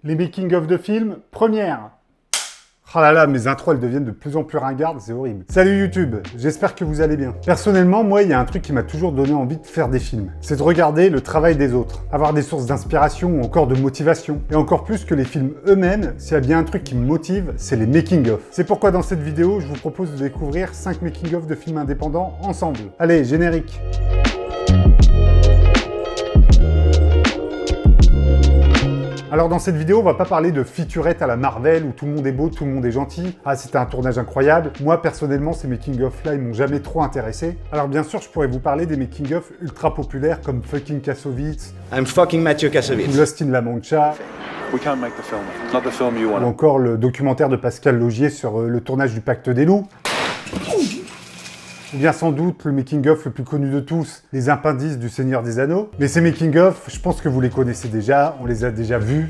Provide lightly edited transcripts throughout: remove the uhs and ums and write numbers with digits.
Les making-of de films, première. Oh là là, mes intros, elles deviennent de plus en plus ringardes, c'est horrible. Salut YouTube, j'espère que vous allez bien. Personnellement, moi, il y a un truc qui m'a toujours donné envie de faire des films. C'est de regarder le travail des autres, avoir des sources d'inspiration ou encore de motivation. Et encore plus que les films eux-mêmes, s'il y a bien un truc qui me motive, c'est les making-of. C'est pourquoi dans cette vidéo, je vous propose de découvrir 5 making-of de films indépendants ensemble. Allez, générique. Alors dans cette vidéo, on va pas parler de featurettes à la Marvel où tout le monde est beau, tout le monde est gentil. Ah, c'était un tournage incroyable. Moi, personnellement, ces making-of là, ils m'ont jamais trop intéressé. Alors bien sûr, je pourrais vous parler des making-of ultra populaires comme Fucking Kassovitz, I'm fucking Mathieu Kassovitz. Lost in La Mancha, We can't make the film. Not the film you ou want. encore le documentaire de Pascal Laugier sur le tournage du Pacte des loups. Ou bien sans doute le making-of le plus connu de tous, les appendices du Seigneur des Anneaux. Mais ces making-of, je pense que vous les connaissez déjà, on les a déjà vus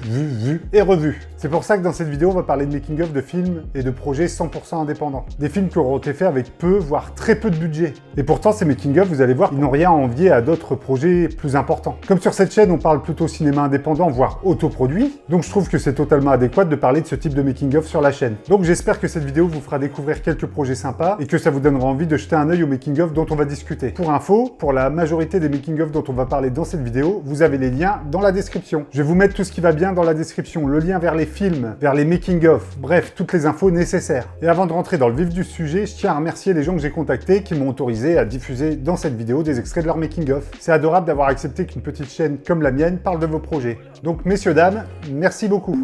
et revus. C'est pour ça que dans cette vidéo, on va parler de making-of de films et de projets 100% indépendants. Des films qui auront été faits avec peu, voire très peu de budget. Et pourtant, ces making-of, vous allez voir, ils n'ont rien à envier à d'autres projets plus importants. Comme sur cette chaîne, on parle plutôt cinéma indépendant, voire autoproduit, donc je trouve que c'est totalement adéquat de parler de ce type de making-of sur la chaîne. Donc j'espère que cette vidéo vous fera découvrir quelques projets sympas et que ça vous donnera envie de jeter un œil au making-of dont on va discuter. Pour info, pour la majorité des making-of dont on va parler dans cette vidéo, vous avez les liens dans la description. Je vais vous mettre tout ce qui va bien dans la description, le lien vers les films, vers les making-of, bref, toutes les infos nécessaires. Et avant de rentrer dans le vif du sujet, je tiens à remercier les gens que j'ai contactés qui m'ont autorisé à diffuser dans cette vidéo des extraits de leur making-of. C'est adorable d'avoir accepté qu'une petite chaîne comme la mienne parle de vos projets. Donc messieurs, dames, merci beaucoup.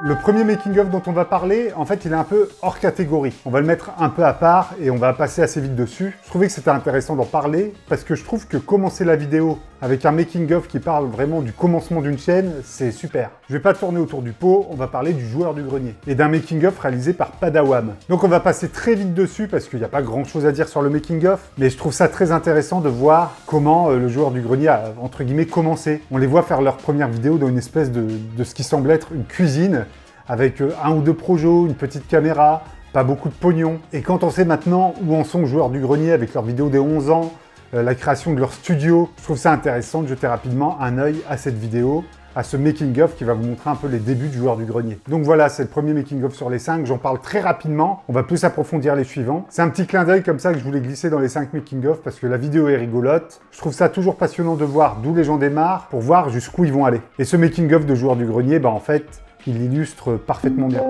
Le premier making-of dont on va parler, en fait, il est un peu hors catégorie. On va le mettre un peu à part et on va passer assez vite dessus. Je trouvais que c'était intéressant d'en parler parce que je trouve que commencer la vidéo avec un making-of qui parle vraiment du commencement d'une chaîne, c'est super. Je vais pas tourner autour du pot, on va parler du Joueur du Grenier et d'un making-of réalisé par Padawam. Donc on va passer très vite dessus parce qu'il n'y a pas grand-chose à dire sur le making-of, mais je trouve ça très intéressant de voir comment le Joueur du Grenier a, entre guillemets, commencé. On les voit faire leur première vidéo dans une espèce de ce qui semble être une cuisine, avec un ou deux projos, une petite caméra, pas beaucoup de pognon. Et quand on sait maintenant où en sont Joueurs du Grenier avec leurs vidéos des 11 ans, la création de leur studio, je trouve ça intéressant de jeter rapidement un œil à cette vidéo, à ce making-of qui va vous montrer un peu les débuts du Joueur du Grenier. Donc voilà, c'est le premier making-of sur les 5, j'en parle très rapidement, on va plus approfondir les suivants. C'est un petit clin d'œil comme ça que je voulais glisser dans les 5 making-of parce que la vidéo est rigolote. Je trouve ça toujours passionnant de voir d'où les gens démarrent pour voir jusqu'où ils vont aller. Et ce making-of de Joueur du Grenier, en fait, il l'illustre parfaitement bien.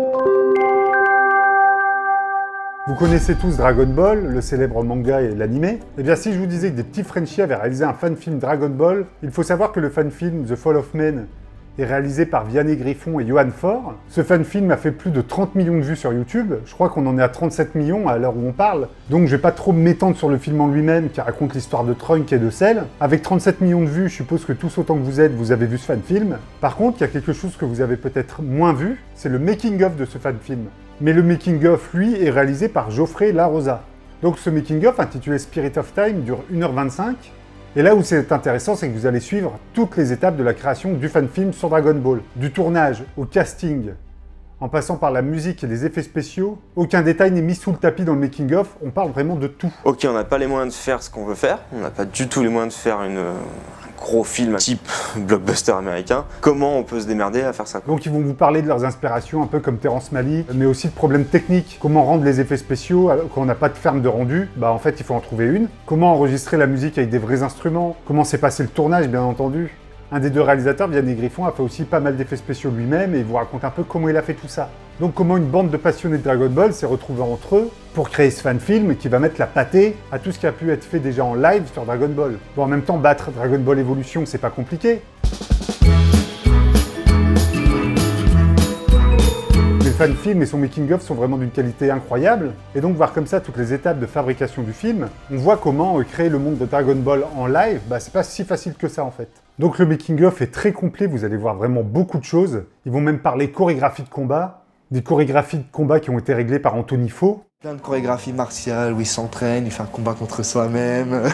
Vous connaissez tous Dragon Ball, le célèbre manga et l'anime. Eh bien si je vous disais que des petits Frenchies avaient réalisé un fan-film Dragon Ball, il faut savoir que le fan-film The Fall of Man est réalisé par Vianney Griffon et Johan Faure. Ce fan-film a fait plus de 30 millions de vues sur YouTube. Je crois qu'on en est à 37 millions à l'heure où on parle. Donc je vais pas trop m'étendre sur le film en lui-même qui raconte l'histoire de Trunks et de Cell. Avec 37 millions de vues, je suppose que tous autant que vous êtes, vous avez vu ce fan-film. Par contre, il y a quelque chose que vous avez peut-être moins vu, c'est le making-of de ce fan-film. Mais le making-of, lui, est réalisé par Geoffrey Larosa. Donc ce making-of, intitulé Spirit of Time, dure 1h25. Et là où c'est intéressant, c'est que vous allez suivre toutes les étapes de la création du fan-film sur Dragon Ball. Du tournage au casting, en passant par la musique et les effets spéciaux, aucun détail n'est mis sous le tapis dans le making-of, on parle vraiment de tout. Ok, on n'a pas les moyens de faire ce qu'on veut faire, on n'a pas du tout les moyens de faire un gros film type blockbuster américain. Comment on peut se démerder à faire ça? Donc ils vont vous parler de leurs inspirations, un peu comme Terrence Malick, mais aussi de problèmes techniques. Comment rendre les effets spéciaux quand on n'a pas de ferme de rendu? En fait, il faut en trouver une. Comment enregistrer la musique avec des vrais instruments? Comment s'est passé le tournage, bien entendu? Un des deux réalisateurs, Vianney Griffon, a fait aussi pas mal d'effets spéciaux lui-même et il vous raconte un peu comment il a fait tout ça. Donc comment une bande de passionnés de Dragon Ball s'est retrouvée entre eux pour créer ce fan-film qui va mettre la pâtée à tout ce qui a pu être fait déjà en live sur Dragon Ball. Bon, en même temps, battre Dragon Ball Evolution, c'est pas compliqué. Le fan-film et son making-of sont vraiment d'une qualité incroyable, et donc voir comme ça toutes les étapes de fabrication du film, on voit comment créer le monde de Dragon Ball en live, c'est pas si facile que ça en fait. Donc le making-of est très complet, vous allez voir vraiment beaucoup de choses. Ils vont même parler chorégraphie de combat, des chorégraphies de combat qui ont été réglées par Anthony Faux. Plein de chorégraphies martiales où il s'entraîne, il fait un combat contre soi-même.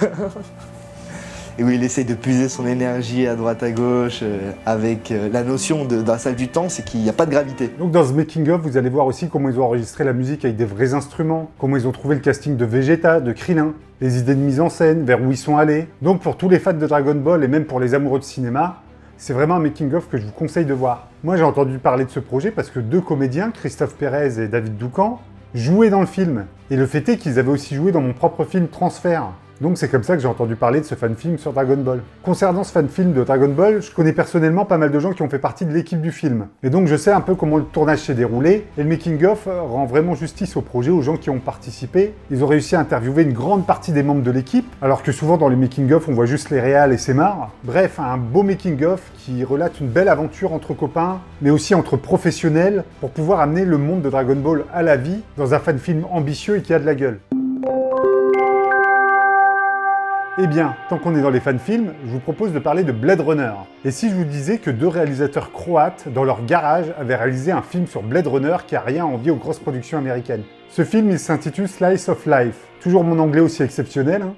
Et où il essaye de puiser son énergie à droite à gauche, avec la notion de la salle du temps, c'est qu'il n'y a pas de gravité. Donc dans ce making-of, vous allez voir aussi comment ils ont enregistré la musique avec des vrais instruments, comment ils ont trouvé le casting de Vegeta, de Krillin, les idées de mise en scène, vers où ils sont allés. Donc pour tous les fans de Dragon Ball et même pour les amoureux de cinéma, c'est vraiment un making-of que je vous conseille de voir. Moi j'ai entendu parler de ce projet parce que 2 comédiens, Christophe Pérez et David Doucan, jouaient dans le film. Et le fait est qu'ils avaient aussi joué dans mon propre film Transfert. Donc c'est comme ça que j'ai entendu parler de ce fan-film sur Dragon Ball. Concernant ce fan-film de Dragon Ball, je connais personnellement pas mal de gens qui ont fait partie de l'équipe du film. Et donc je sais un peu comment le tournage s'est déroulé, et le making-of rend vraiment justice au projet, aux gens qui ont participé. Ils ont réussi à interviewer une grande partie des membres de l'équipe, alors que souvent dans les making-of on voit juste les réals et c'est marre. Bref, un beau making-of qui relate une belle aventure entre copains, mais aussi entre professionnels, pour pouvoir amener le monde de Dragon Ball à la vie, dans un fan-film ambitieux et qui a de la gueule. Eh bien, tant qu'on est dans les fan-films, je vous propose de parler de Blade Runner. Et si je vous disais que 2 réalisateurs croates, dans leur garage, avaient réalisé un film sur Blade Runner qui a rien à envier aux grosses productions américaines. Ce film, il s'intitule Slice of Life. Toujours mon anglais aussi exceptionnel, hein.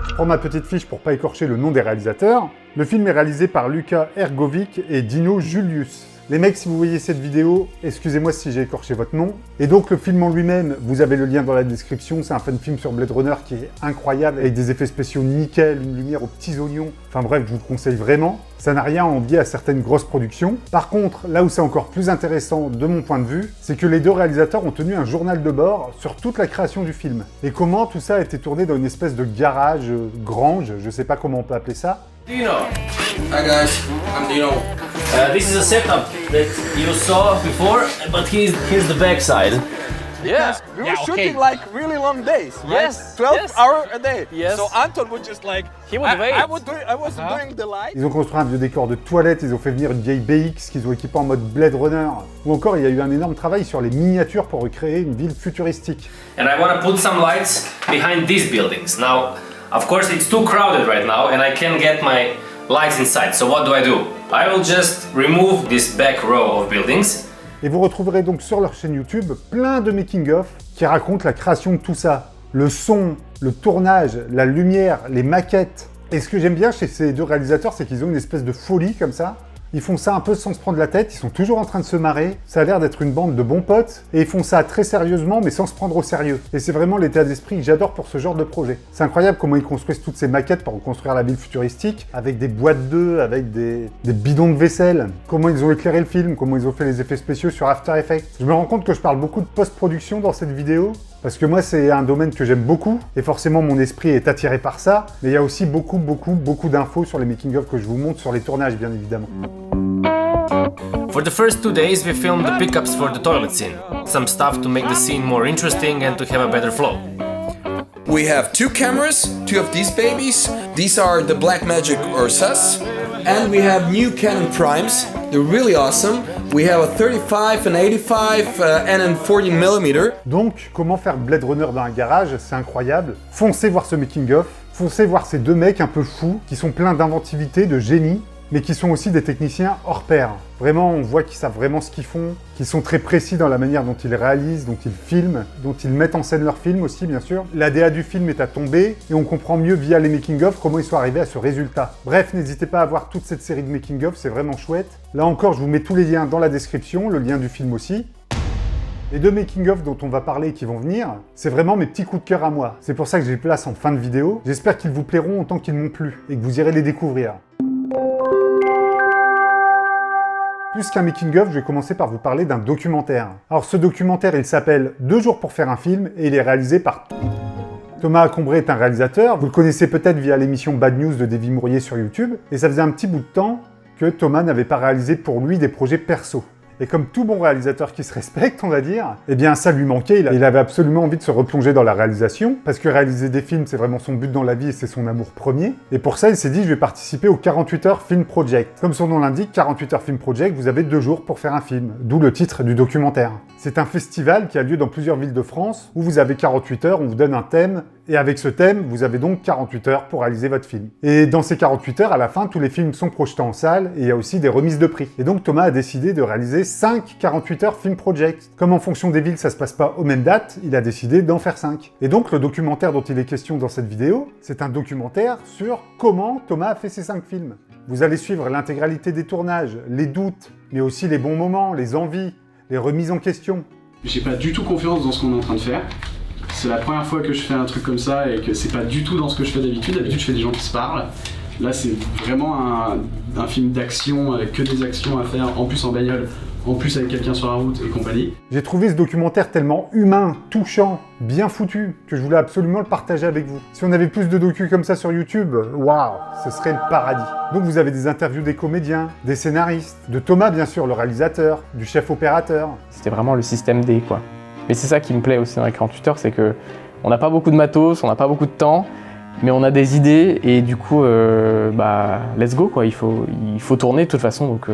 Je prends ma petite fiche pour pas écorcher le nom des réalisateurs. Le film est réalisé par Luka Ergovic et Dino Julius. Les mecs, si vous voyez cette vidéo, excusez-moi si j'ai écorché votre nom. Et donc le film en lui-même, vous avez le lien dans la description, c'est un fan-film sur Blade Runner qui est incroyable, avec des effets spéciaux nickel, une lumière aux petits oignons. Enfin bref, je vous le conseille vraiment. Ça n'a rien à envier à certaines grosses productions. Par contre, là où c'est encore plus intéressant de mon point de vue, c'est que les 2 réalisateurs ont tenu un journal de bord sur toute la création du film. Et comment tout ça a été tourné dans une espèce de garage, grange, je sais pas comment on peut appeler ça. Dino. Hi guys, I'm Dino. This is a setup that you saw before, but here's the backside. Yeah, we were shooting like really long days, right? Yes, 12 yes. hours a day. Yes. So Anton would just like He would wait. I was doing the light. Ils ont construit un vieux décor de toilette, ils ont fait venir une vieille BX qu'ils ont équipée en mode Blade Runner. Ou encore, il y a eu un énorme travail sur les miniatures pour recréer une ville futuristique. And I want to put some lights behind these buildings. Now, of course, it's too crowded right now, and I can't get my lights inside. So what do? I will just remove this back row of buildings. Et vous retrouverez donc sur leur chaîne YouTube plein de making-of qui racontent la création de tout ça. Le son, le tournage, la lumière, les maquettes. Et ce que j'aime bien chez ces 2 réalisateurs, c'est qu'ils ont une espèce de folie comme ça. Ils font ça un peu sans se prendre la tête, ils sont toujours en train de se marrer. Ça a l'air d'être une bande de bons potes. Et ils font ça très sérieusement, mais sans se prendre au sérieux. Et c'est vraiment l'état d'esprit que j'adore pour ce genre de projet. C'est incroyable comment ils construisent toutes ces maquettes pour reconstruire la ville futuristique, avec des boîtes d'œufs, avec des bidons de vaisselle. Comment ils ont éclairé le film, comment ils ont fait les effets spéciaux sur After Effects. Je me rends compte que je parle beaucoup de post-production dans cette vidéo, parce que moi c'est un domaine que j'aime beaucoup, et forcément mon esprit est attiré par ça, mais il y a aussi beaucoup d'infos sur les making-of que je vous montre, sur les tournages bien évidemment. For the first 2 days, we filmed the pickups for the toilet scene. Some stuff to make the scene more interesting and to have a better flow. We have 2 cameras, 2 of these babies. These are the Blackmagic Ursas. And we have new Canon Primes. They're really awesome. We have a 35, an 85, and a 40mm. Donc, comment faire Blade Runner dans un garage, c'est incroyable. Foncez voir ce making-of, foncez voir ces 2 mecs un peu fous, qui sont pleins d'inventivité, de génie, mais qui sont aussi des techniciens hors pair. Vraiment, on voit qu'ils savent vraiment ce qu'ils font, qu'ils sont très précis dans la manière dont ils réalisent, dont ils filment, dont ils mettent en scène leurs films aussi, bien sûr. L'ADA du film est à tomber, et on comprend mieux via les making-of comment ils sont arrivés à ce résultat. Bref, n'hésitez pas à voir toute cette série de making-of, c'est vraiment chouette. Là encore, je vous mets tous les liens dans la description, le lien du film aussi. Les 2 making-of dont on va parler et qui vont venir, c'est vraiment mes petits coups de cœur à moi. C'est pour ça que je les place en fin de vidéo. J'espère qu'ils vous plairont autant qu'ils m'ont plu, et que vous irez les découvrir. Plus qu'un making-of, je vais commencer par vous parler d'un documentaire. Alors ce documentaire, il s'appelle 2 jours pour faire un film et il est réalisé par Thomas Acombré est un réalisateur. Vous le connaissez peut-être via l'émission Bad News de Davy Mourier sur YouTube. Et ça faisait un petit bout de temps que Thomas n'avait pas réalisé pour lui des projets perso. Et comme tout bon réalisateur qui se respecte, on va dire, eh bien ça lui manquait, il avait absolument envie de se replonger dans la réalisation, parce que réaliser des films, c'est vraiment son but dans la vie et c'est son amour premier. Et pour ça, il s'est dit, je vais participer au 48 Heures Film Project. Comme son nom l'indique, 48 Heures Film Project, vous avez 2 jours pour faire un film, d'où le titre du documentaire. C'est un festival qui a lieu dans plusieurs villes de France, où vous avez 48 heures, on vous donne un thème, Et avec ce thème, vous avez donc 48 heures pour réaliser votre film. Et dans ces 48 heures, à la fin, tous les films sont projetés en salle et il y a aussi des remises de prix. Et donc Thomas a décidé de réaliser 5 48 heures film project. Comme en fonction des villes, ça se passe pas aux mêmes dates, il a décidé d'en faire 5. Et donc le documentaire dont il est question dans cette vidéo, c'est un documentaire sur comment Thomas a fait ses 5 films. Vous allez suivre l'intégralité des tournages, les doutes, mais aussi les bons moments, les envies, les remises en question. J'ai pas du tout confiance dans ce qu'on est en train de faire. C'est la première fois que je fais un truc comme ça et que c'est pas du tout dans ce que je fais d'habitude. D'habitude, je fais des gens qui se parlent. Là, c'est vraiment un film d'action avec que des actions à faire, en plus en bagnole, en plus avec quelqu'un sur la route et compagnie. J'ai trouvé ce documentaire tellement humain, touchant, bien foutu, que je voulais absolument le partager avec vous. Si on avait plus de docus comme ça sur YouTube, waouh, ce serait le paradis. Donc vous avez des interviews des comédiens, des scénaristes, de Thomas bien sûr, le réalisateur, du chef opérateur. C'était vraiment le système D, quoi. Mais c'est ça qui me plaît aussi dans les 48 heures, c'est que on n'a pas beaucoup de matos, on n'a pas beaucoup de temps, mais on a des idées et du coup, let's go quoi. Il faut tourner de toute façon. Donc.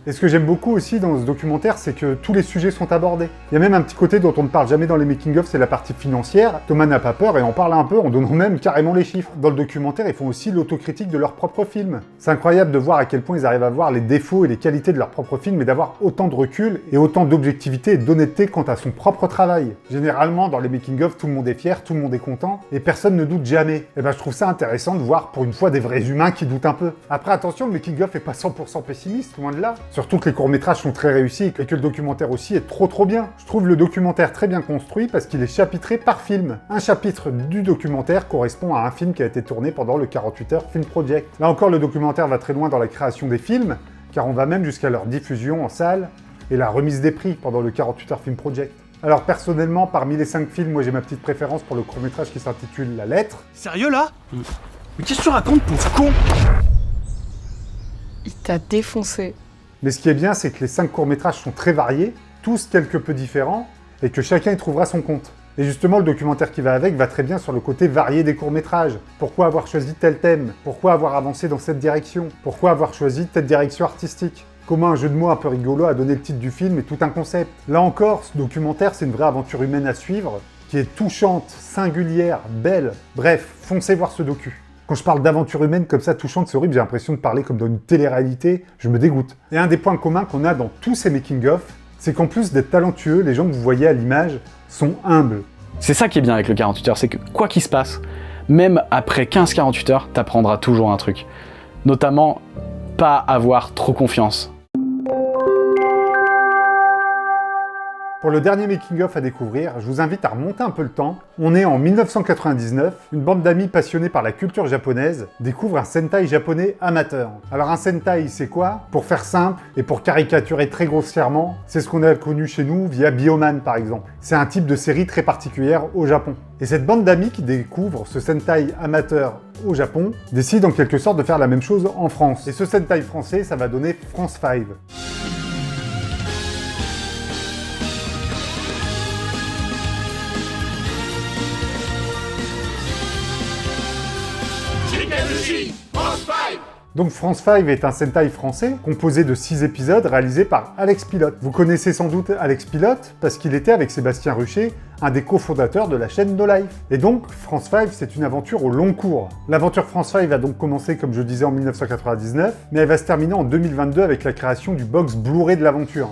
Et ce que j'aime beaucoup aussi dans ce documentaire, c'est que tous les sujets sont abordés. Il y a même un petit côté dont on ne parle jamais dans les making-of, c'est la partie financière. Thomas n'a pas peur et en parle un peu en donnant même carrément les chiffres. Dans le documentaire, ils font aussi l'autocritique de leur propre film. C'est incroyable de voir à quel point ils arrivent à voir les défauts et les qualités de leur propre film et d'avoir autant de recul et autant d'objectivité et d'honnêteté quant à son propre travail. Généralement, dans les making-of, tout le monde est fier, tout le monde est content et personne ne doute jamais. Et je trouve ça intéressant de voir pour une fois des vrais humains qui doutent un peu. Après attention, le making-of est pas 100% pessimiste, loin de là. Surtout que les courts-métrages sont très réussis et que le documentaire aussi est trop bien. Je trouve le documentaire très bien construit parce qu'il est chapitré par film. Un chapitre du documentaire correspond à un film qui a été tourné pendant le 48 heures film project. Là encore, le documentaire va très loin dans la création des films, car on va même jusqu'à leur diffusion en salle et la remise des prix pendant le 48 heures film project. Alors personnellement, parmi les 5 films, moi j'ai ma petite préférence pour le court-métrage qui s'intitule La Lettre. Sérieux là? Mais qu'est-ce que tu racontes, pauvre con? Il t'a défoncé. Mais ce qui est bien, c'est que les 5 courts-métrages sont très variés, tous quelque peu différents, et que chacun y trouvera son compte. Et justement, le documentaire qui va avec va très bien sur le côté varié des courts-métrages. Pourquoi avoir choisi tel thème? Pourquoi avoir avancé dans cette direction? Pourquoi avoir choisi telle direction artistique? Comment un jeu de mots un peu rigolo a donné le titre du film et tout un concept. Là encore, ce documentaire, c'est une vraie aventure humaine à suivre, qui est touchante, singulière, belle. Bref, foncez voir ce docu. Quand je parle d'aventure humaine comme ça, touchante, c'est horrible, j'ai l'impression de parler comme dans une télé-réalité, je me dégoûte. Et un des points communs qu'on a dans tous ces making-of, c'est qu'en plus d'être talentueux, les gens que vous voyez à l'image sont humbles. C'est ça qui est bien avec le 48 heures, c'est que quoi qu'il se passe, même après 15-48 heures, t'apprendras toujours un truc. Notamment, pas avoir trop confiance. Pour le dernier making-of à découvrir, je vous invite à remonter un peu le temps. On est en 1999, une bande d'amis passionnés par la culture japonaise découvre un Sentai japonais amateur. Alors un Sentai, c'est quoi? Pour faire simple et pour caricaturer très grossièrement, c'est ce qu'on a connu chez nous via Bioman par exemple. C'est un type de série très particulière au Japon. Et cette bande d'amis qui découvre ce Sentai amateur au Japon décide en quelque sorte de faire la même chose en France. Et ce Sentai français, ça va donner France 5. Donc France 5 est un Sentai français composé de 6 épisodes réalisés par Alex Pilote. Vous connaissez sans doute Alex Pilote parce qu'il était avec Sébastien Rucher un des cofondateurs de la chaîne No Life. Et donc France 5 c'est une aventure au long cours. L'aventure France 5 va donc commencer comme je disais en 1999, mais elle va se terminer en 2022 avec la création du box Blu-ray de l'aventure.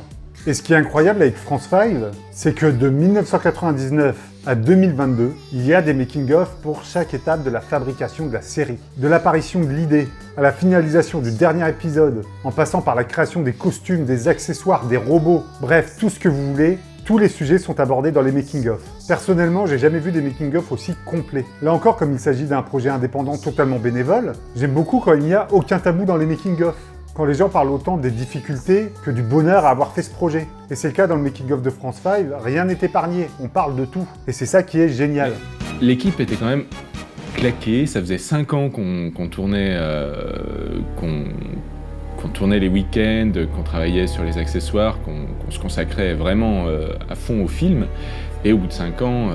Et ce qui est incroyable avec France 5, c'est que de 1999 à 2022, il y a des making-of pour chaque étape de la fabrication de la série. De l'apparition de l'idée, à la finalisation du dernier épisode, en passant par la création des costumes, des accessoires, des robots, bref, tout ce que vous voulez, tous les sujets sont abordés dans les making-of. Personnellement, j'ai jamais vu des making-of aussi complets. Là encore, comme il s'agit d'un projet indépendant totalement bénévole, j'aime beaucoup quand il n'y a aucun tabou dans les making-of. Quand les gens parlent autant des difficultés que du bonheur à avoir fait ce projet. Et c'est le cas dans le making-of de France 5, rien n'est épargné, on parle de tout. Et c'est ça qui est génial. L'équipe était quand même claquée, ça faisait 5 ans qu'on tournait, qu'on tournait les week-ends, qu'on travaillait sur les accessoires, qu'on se consacrait vraiment à fond au film. Et au bout de 5 ans,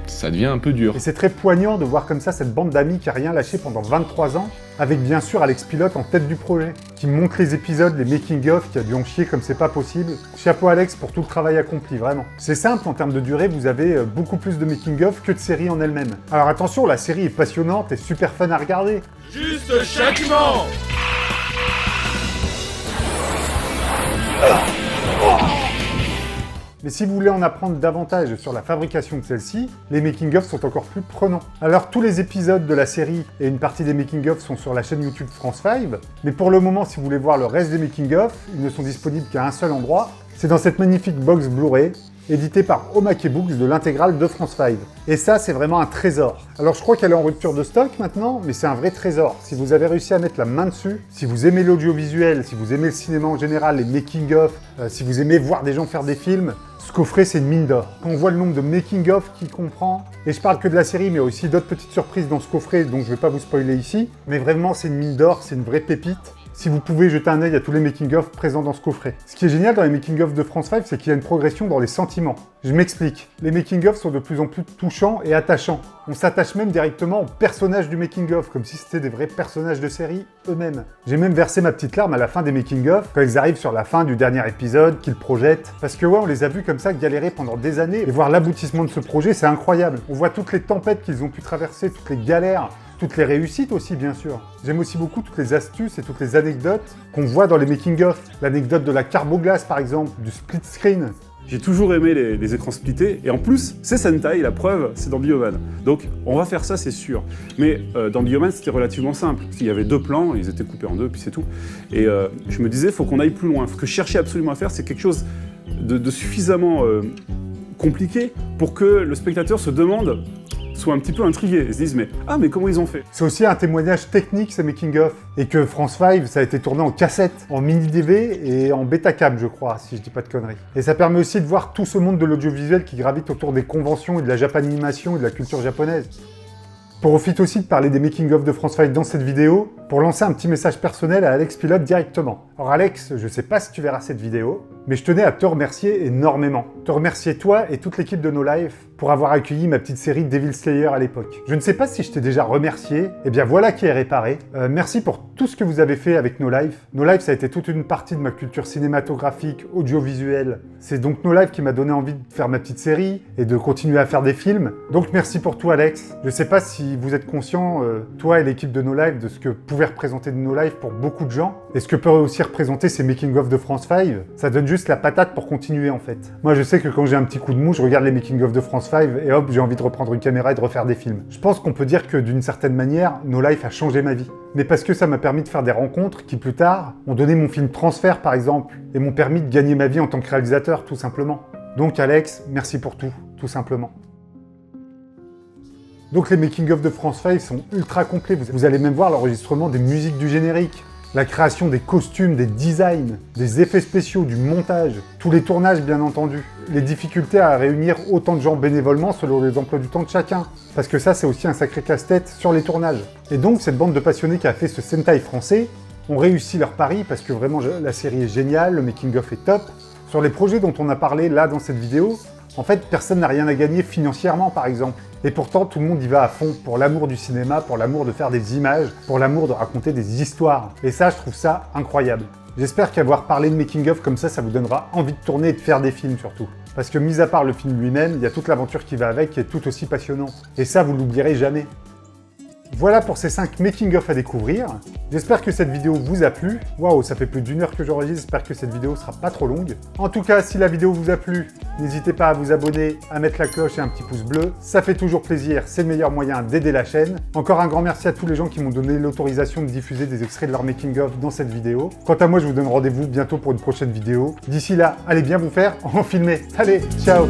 ça devient un peu dur. Et c'est très poignant de voir comme ça cette bande d'amis qui a rien lâché pendant 23 ans, avec bien sûr Alex Pilote en tête du projet, qui qui monte les épisodes, les making-of, qui a dû en chier comme c'est pas possible. Chapeau Alex pour tout le travail accompli, vraiment. C'est simple, en termes de durée, vous avez beaucoup plus de making-of que de série en elle-même. Alors attention, la série est passionnante et super fun à regarder. Juste châtiment. Mais si vous voulez en apprendre davantage sur la fabrication de celle-ci, les making-of sont encore plus prenants. Alors tous les épisodes de la série et une partie des making-of sont sur la chaîne YouTube France 5, mais pour le moment, si vous voulez voir le reste des making-of, ils ne sont disponibles qu'à un seul endroit, c'est dans cette magnifique box Blu-ray, éditée par Omake Books de l'intégrale de France 5. Et ça, c'est vraiment un trésor. Alors je crois qu'elle est en rupture de stock maintenant, mais c'est un vrai trésor. Si vous avez réussi à mettre la main dessus, si vous aimez l'audiovisuel, si vous aimez le cinéma en général, les making-of, si vous aimez voir des gens faire des films, ce coffret, c'est une mine d'or. Quand on voit le nombre de making-of qu'il comprend, et je parle que de la série, mais aussi d'autres petites surprises dans ce coffret, donc je vais pas vous spoiler ici, mais vraiment, c'est une mine d'or, c'est une vraie pépite. Si vous pouvez jeter un œil à tous les making-of présents dans ce coffret. Ce qui est génial dans les making-of de France 5, c'est qu'il y a une progression dans les sentiments. Je m'explique. Les making-of sont de plus en plus touchants et attachants. On s'attache même directement aux personnages du making-of, comme si c'était des vrais personnages de série eux-mêmes. J'ai même versé ma petite larme à la fin des making-of, quand ils arrivent sur la fin du dernier épisode, qu'ils projettent. Parce que ouais, on les a vus comme ça galérer pendant des années, et voir l'aboutissement de ce projet, c'est incroyable. On voit toutes les tempêtes qu'ils ont pu traverser, toutes les galères, toutes les réussites aussi, bien sûr. J'aime aussi beaucoup toutes les astuces et toutes les anecdotes qu'on voit dans les making-of. L'anecdote de la carboglace, par exemple, du split screen. J'ai toujours aimé les écrans splittés, et en plus, c'est Sentai, la preuve, c'est dans Bioman. Donc, on va faire ça, c'est sûr. Mais dans Bioman, c'était relativement simple. Il y avait 2 plans, ils étaient coupés en 2, puis c'est tout. Et je me disais, il faut qu'on aille plus loin. Ce que je cherchais absolument à faire, c'est quelque chose de suffisamment compliqué pour que le spectateur se demande, soit un petit peu intrigués et se disent mais comment ils ont fait? C'est aussi un témoignage technique ces making-of, et que France 5, ça a été tourné en cassette, en mini-DV et en Betacam je crois, si je dis pas de conneries. Et ça permet aussi de voir tout ce monde de l'audiovisuel qui gravite autour des conventions et de la japanimation et de la culture japonaise. Profite aussi de parler des making-of de France 5 dans cette vidéo pour lancer un petit message personnel à Alex Pilote directement. Alors Alex, je sais pas si tu verras cette vidéo, mais je tenais à te remercier énormément. Te remercier toi et toute l'équipe de No Life pour avoir accueilli ma petite série Devil Slayer à l'époque. Je ne sais pas si je t'ai déjà remercié, et bien voilà qui est réparé. Merci pour tout ce que vous avez fait avec No Life. No Life, ça a été toute une partie de ma culture cinématographique, audiovisuelle. C'est donc No Life qui m'a donné envie de faire ma petite série et de continuer à faire des films. Donc merci pour tout Alex. Je sais pas si vous êtes conscient, toi et l'équipe de No Life, de ce que pouvait représenter No Life pour beaucoup de gens, et ce que peut aussi représenter ces making-of de France 5. Ça donne juste la patate pour continuer en fait. Moi je sais que quand j'ai un petit coup de mou, je regarde les making-of de France 5 et hop, j'ai envie de reprendre une caméra et de refaire des films. Je pense qu'on peut dire que d'une certaine manière, No Life a changé ma vie. Mais parce que ça m'a permis de faire des rencontres qui plus tard ont donné mon film Transfert par exemple, et m'ont permis de gagner ma vie en tant que réalisateur tout simplement. Donc Alex, merci pour tout simplement. Donc les making-of de France 5 sont ultra complets, vous allez même voir l'enregistrement des musiques du générique, la création des costumes, des designs, des effets spéciaux, du montage, tous les tournages bien entendu, les difficultés à réunir autant de gens bénévolement selon les emplois du temps de chacun, parce que ça c'est aussi un sacré casse-tête sur les tournages. Et donc cette bande de passionnés qui a fait ce Sentai français ont réussi leur pari parce que vraiment la série est géniale, le making-of est top. Sur les projets dont on a parlé là dans cette vidéo, en fait personne n'a rien à gagner financièrement par exemple. Et pourtant, tout le monde y va à fond, pour l'amour du cinéma, pour l'amour de faire des images, pour l'amour de raconter des histoires. Et ça, je trouve ça incroyable. J'espère qu'avoir parlé de making-of comme ça vous donnera envie de tourner et de faire des films surtout. Parce que mis à part le film lui-même, il y a toute l'aventure qui va avec qui est tout aussi passionnante. Et ça, vous l'oublierez jamais. Voilà pour ces 5 making-of à découvrir. J'espère que cette vidéo vous a plu. Waouh, ça fait plus d'1 heure que j'enregistre, j'espère que cette vidéo sera pas trop longue. En tout cas, si la vidéo vous a plu, n'hésitez pas à vous abonner, à mettre la cloche et un petit pouce bleu. Ça fait toujours plaisir, c'est le meilleur moyen d'aider la chaîne. Encore un grand merci à tous les gens qui m'ont donné l'autorisation de diffuser des extraits de leur making-of dans cette vidéo. Quant à moi, je vous donne rendez-vous bientôt pour une prochaine vidéo. D'ici là, allez bien vous faire en filmer. Allez, ciao!